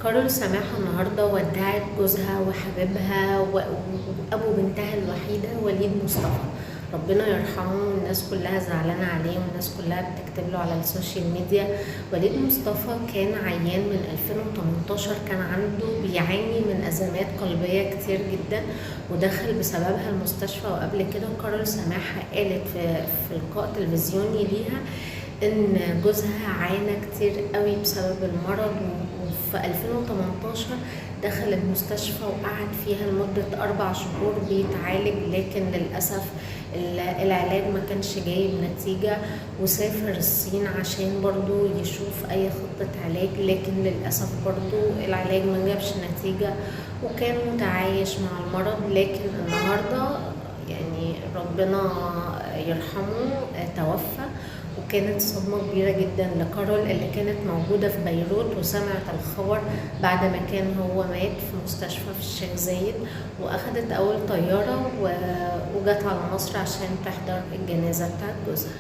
كارول سماحة النهاردة ودعت جوزها وحبيبها وأبو بنتها الوحيدة وليد مصطفى، ربنا يرحمه. الناس كلها زعلانة عليه والناس كلها بتكتب له على السوشيال ميديا. وليد مصطفى كان عيان من 2018، كان عنده بيعاني من أزمات قلبية كتير جدا ودخل بسببها المستشفى. وقبل كده كارول سماحة قالت في لقاء تلفزيوني ليها ان جوزها عانى كتير قوي بسبب المرض، وفي 2018 دخل المستشفى وقعد فيها لمدة 4 شهور بيتعالج، لكن للأسف العلاج ما كانش جايب نتيجة، وسافر الصين عشان برضو يشوف أي خطة علاج، لكن للأسف برضو العلاج ما جابش نتيجة وكان متعايش مع المرض. لكن النهاردة يعني ربنا يرحمه توفى، وكانت صدمة كبيرة جدا لكارول اللي كانت موجودة في بيروت وسمعت الخبر بعد ما كان هو مات في مستشفى في الشيخ زايد، وأخدت أول طيارة وجت على مصر عشان تحضر الجنازة بتاعت جوزها.